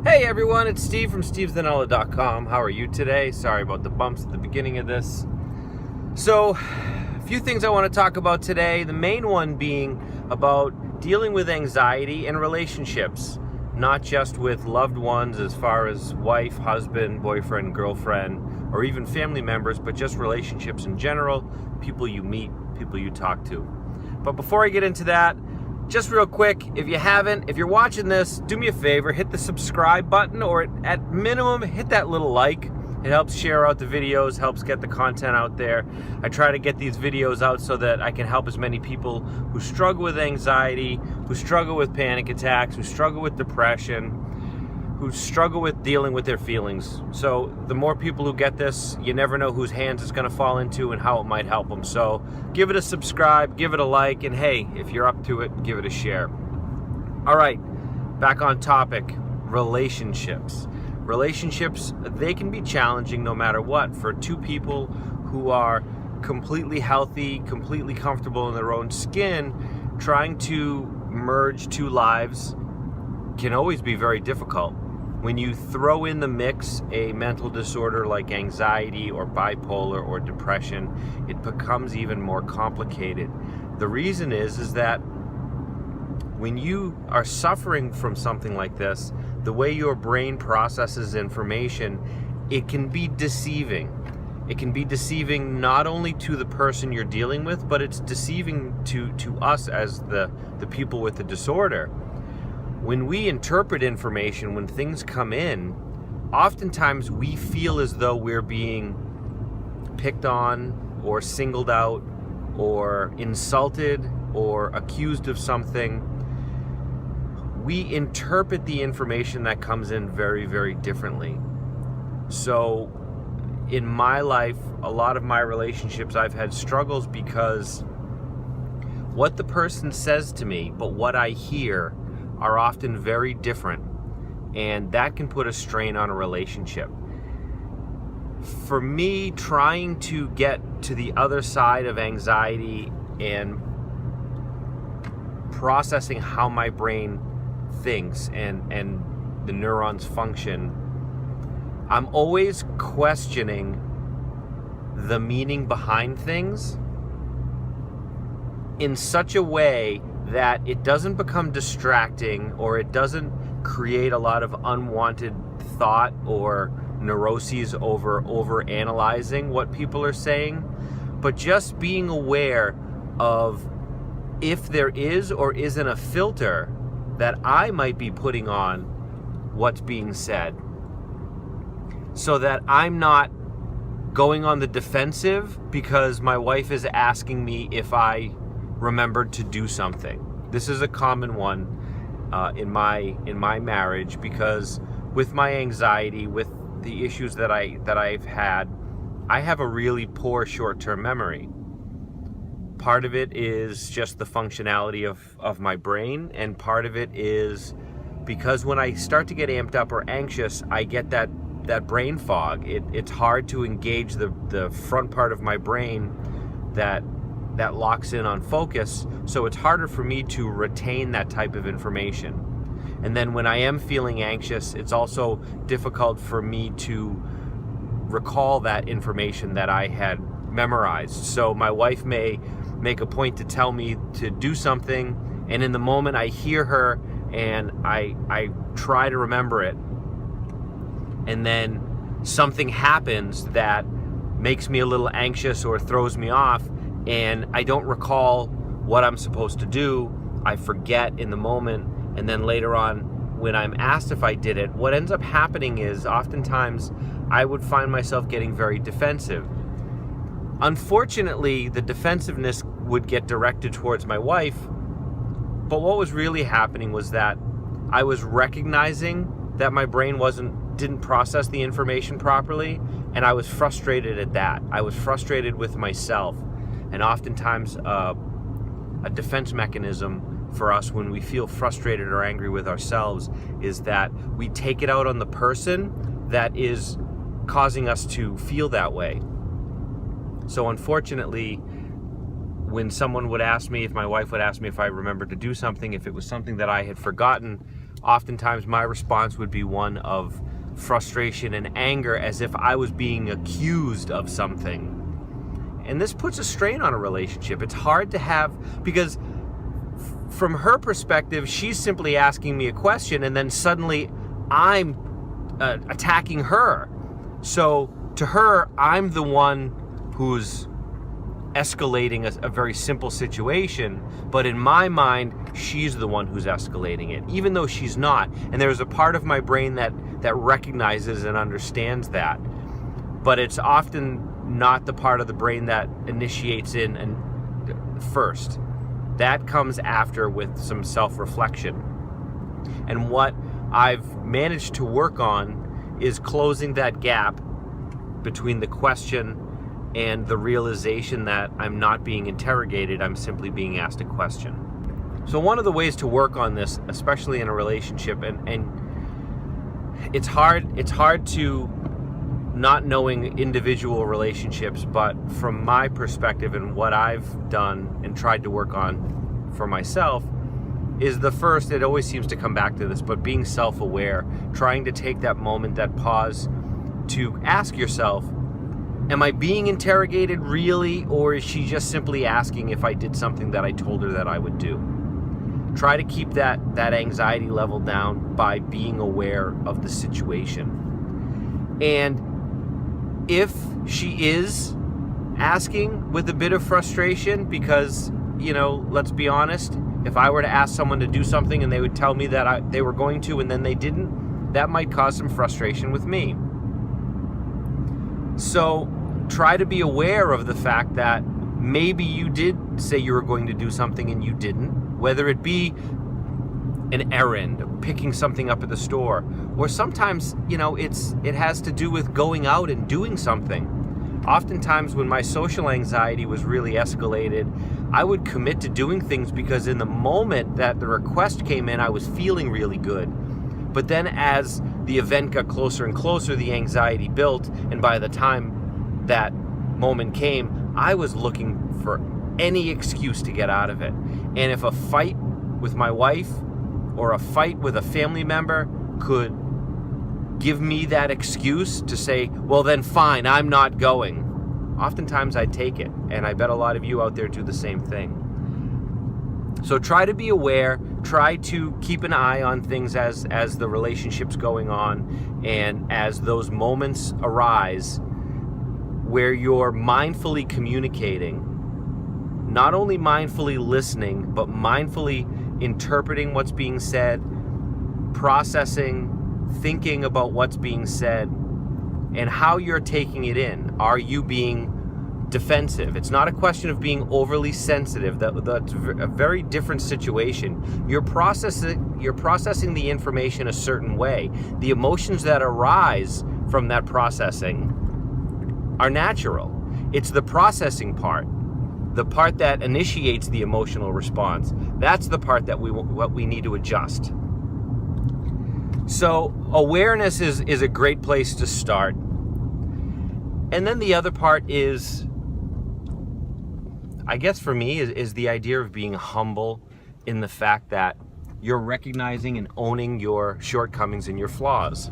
Hey everyone, it's Steve from stevesvanilla.com. How are you today? Sorry about the bumps at the beginning of this. So, a few things I want to talk about today. The main one being about dealing with anxiety in relationships, not just with loved ones as far as wife, husband, boyfriend, girlfriend, or even family members, but just relationships in general, people you meet, people you talk to. But before I get into that, just real quick, if you're watching this, do me a favor, hit the subscribe button, or at minimum, hit that little like. It helps share out the videos, helps get the content out there. I try to get these videos out so that I can help as many people who struggle with anxiety, who struggle with panic attacks, who struggle with depression, who struggle with dealing with their feelings. So the more people who get this, you never know whose hands it's going to fall into and how it might help them. So give it a subscribe, give it a like, and hey, if you're up to it, give it a share. All right, back on topic, relationships. Relationships, they can be challenging no matter what. For two people who are completely healthy, completely comfortable in their own skin, trying to merge two lives can always be very difficult. When you throw in the mix a mental disorder like anxiety or bipolar or depression, it becomes even more complicated. The reason is that when you are suffering from something like this, the way your brain processes information, it can be deceiving. It can be deceiving not only to the person you're dealing with, but it's deceiving to us as the people with the disorder. When we interpret information, when things come in, oftentimes we feel as though we're being picked on or singled out or insulted or accused of something. We interpret the information that comes in very, very differently. So in my life, a lot of my relationships, I've had struggles because what the person says to me, but what I hear are often very different, and that can put a strain on a relationship. For me, trying to get to the other side of anxiety and processing how my brain thinks and the neurons function, I'm always questioning the meaning behind things in such a way that it doesn't become distracting or it doesn't create a lot of unwanted thought or neuroses over analyzing what people are saying, but just being aware of if there is or isn't a filter that I might be putting on what's being said, so that I'm not going on the defensive because my wife is asking me if I remembered to do something. This is a common one in my marriage, because with my anxiety, with the issues that I've had, I have a really poor short-term memory. Part of it is just the functionality of my brain, and part of it is because when I start to get amped up or anxious, I get that brain fog. It's hard to engage the front part of my brain that locks in on focus, so it's harder for me to retain that type of information. And then when I am feeling anxious, it's also difficult for me to recall that information that I had memorized. So my wife may make a point to tell me to do something, and in the moment I hear her and I try to remember it, and then something happens that makes me a little anxious or throws me off, and I don't recall what I'm supposed to do. I forget in the moment, and then later on when I'm asked if I did it, what ends up happening is oftentimes I would find myself getting very defensive. Unfortunately, the defensiveness would get directed towards my wife, but what was really happening was that I was recognizing that my brain didn't process the information properly, and I was frustrated at that. I was frustrated with myself. And oftentimes a defense mechanism for us when we feel frustrated or angry with ourselves is that we take it out on the person that is causing us to feel that way. So unfortunately, when someone would ask me, if my wife would ask me if I remembered to do something, if it was something that I had forgotten, oftentimes my response would be one of frustration and anger, as if I was being accused of something. And this puts a strain on a relationship. It's hard to have, because from her perspective, she's simply asking me a question, and then suddenly I'm attacking her. So to her, I'm the one who's escalating a very simple situation, but in my mind, she's the one who's escalating it, even though she's not. And there's a part of my brain that recognizes and understands that, but it's often not the part of the brain that initiates in and first. That comes after, with some self-reflection. And what I've managed to work on is closing that gap between the question and the realization that I'm not being interrogated, I'm simply being asked a question. So one of the ways to work on this, especially in a relationship, and it's hard to, not knowing individual relationships, but from my perspective and what I've done and tried to work on for myself, is the first, it always seems to come back to this, but being self-aware, trying to take that moment, that pause, to ask yourself, am I being interrogated really, or is she just simply asking if I did something that I told her that I would do? Try to keep that anxiety level down by being aware of the situation. And if she is asking with a bit of frustration, because, let's be honest, if I were to ask someone to do something and they would tell me that they were going to and then they didn't, that might cause some frustration with me. So try to be aware of the fact that maybe you did say you were going to do something and you didn't, whether it be an errand, picking something up at the store, or sometimes, it has to do with going out and doing something. Oftentimes when my social anxiety was really escalated, I would commit to doing things because in the moment that the request came in, I was feeling really good. But then as the event got closer and closer, the anxiety built, and by the time that moment came, I was looking for any excuse to get out of it. And if a fight with my wife or a fight with a family member could give me that excuse to say, well then fine, I'm not going, oftentimes I'd take it. And I bet a lot of you out there do the same thing. So try to be aware, try to keep an eye on things as the relationship's going on, and as those moments arise where you're mindfully communicating, not only mindfully listening, but mindfully interpreting what's being said, processing, thinking about what's being said, and how you're taking it in. Are you being defensive? It's not a question of being overly sensitive. That's a very different situation. You're processing the information a certain way. The emotions that arise from that processing are natural. It's the processing part, the part that initiates the emotional response. That's the part that we need to adjust. So awareness is a great place to start. And then the other part is, I guess for me, is the idea of being humble in the fact that you're recognizing and owning your shortcomings and your flaws.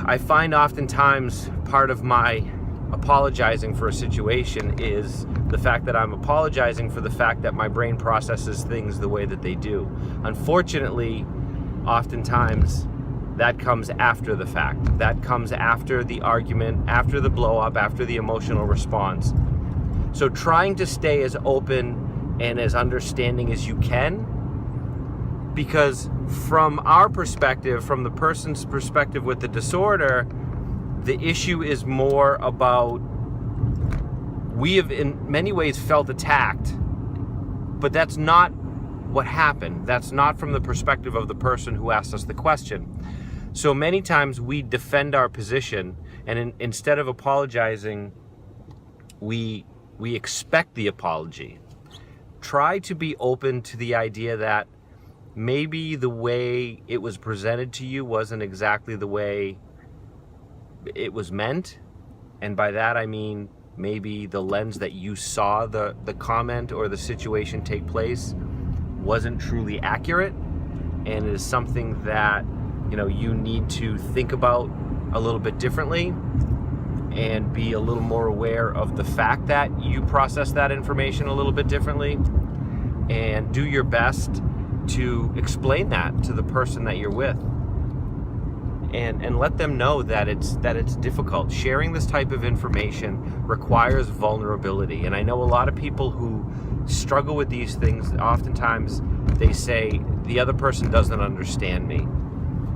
I find oftentimes part of my apologizing for a situation is the fact that I'm apologizing for the fact that my brain processes things the way that they do. Unfortunately, oftentimes that comes after the fact. That comes after the argument, after the blow up, after the emotional response. So trying to stay as open and as understanding as you can, because from our perspective, from the person's perspective with the disorder, the issue is more about, we have in many ways felt attacked, but that's not what happened. That's not from the perspective of the person who asked us the question. So many times we defend our position, and instead of apologizing, we expect the apology. Try to be open to the idea that maybe the way it was presented to you wasn't exactly the way it was meant. And by that I mean maybe the lens that you saw the comment or the situation take place wasn't truly accurate, and is something that, you know, you need to think about a little bit differently and be a little more aware of the fact that you process that information a little bit differently, and do your best to explain that to the person that you're with, and let them know that it's difficult. Sharing this type of information requires vulnerability, and I know a lot of people who struggle with these things. Oftentimes they say the other person doesn't understand me.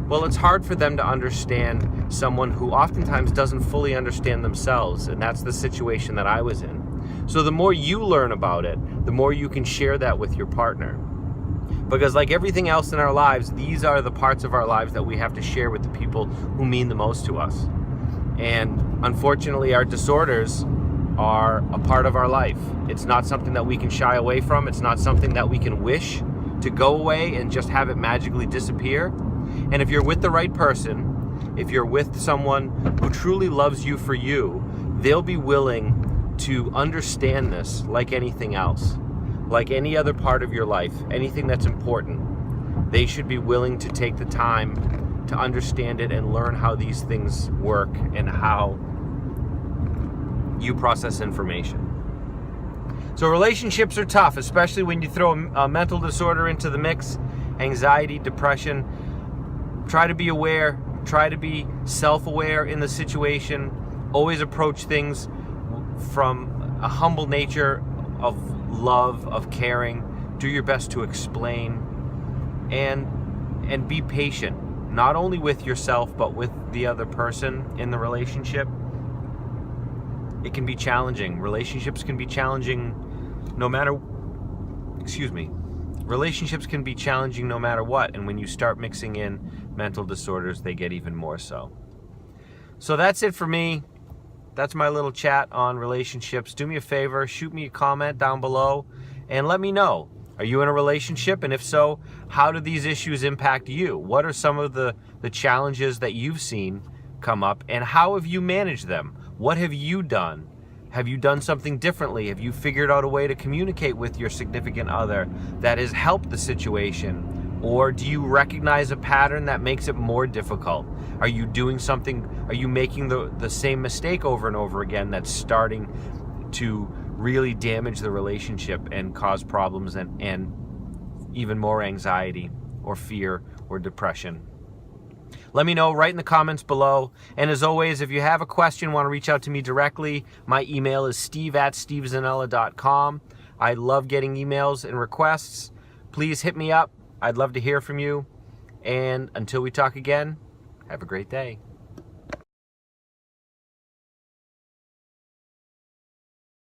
Well, it's hard for them to understand someone who oftentimes doesn't fully understand themselves, and that's the situation that I was in. So the more you learn about it, the more you can share that with your partner. Because like everything else in our lives, these are the parts of our lives that we have to share with the people who mean the most to us. And unfortunately, our disorders are a part of our life. It's not something that we can shy away from. It's not something that we can wish to go away and just have it magically disappear. And if you're with the right person, if you're with someone who truly loves you for you, they'll be willing to understand this like anything else, like any other part of your life, anything that's important. They should be willing to take the time to understand it and learn how these things work and how you process information. So relationships are tough, especially when you throw a mental disorder into the mix, anxiety, depression. Try to be aware, try to be self-aware in the situation. Always approach things from a humble nature of love, of caring. Do your best to explain and be patient, not only with yourself but with the other person in the relationship. It can be challenging. Relationships can be challenging no matter, relationships can be challenging no matter what, and when you start mixing in mental disorders, they get even more so. So that's it for me. That's my little chat on relationships. Do me a favor, shoot me a comment down below and let me know. Are you in a relationship? And if so, how do these issues impact you? What are some of the challenges that you've seen come up, and how have you managed them? What have you done? Have you done something differently? Have you figured out a way to communicate with your significant other that has helped the situation? Or do you recognize a pattern that makes it more difficult? Are you doing something, are you making the same mistake over and over again that's starting to really damage the relationship and cause problems and even more anxiety or fear or depression? Let me know right in the comments below. And as always, if you have a question, want to reach out to me directly, my email is steve@stevezanella.com. I love getting emails and requests. Please hit me up. I'd love to hear from you. And until we talk again, have a great day.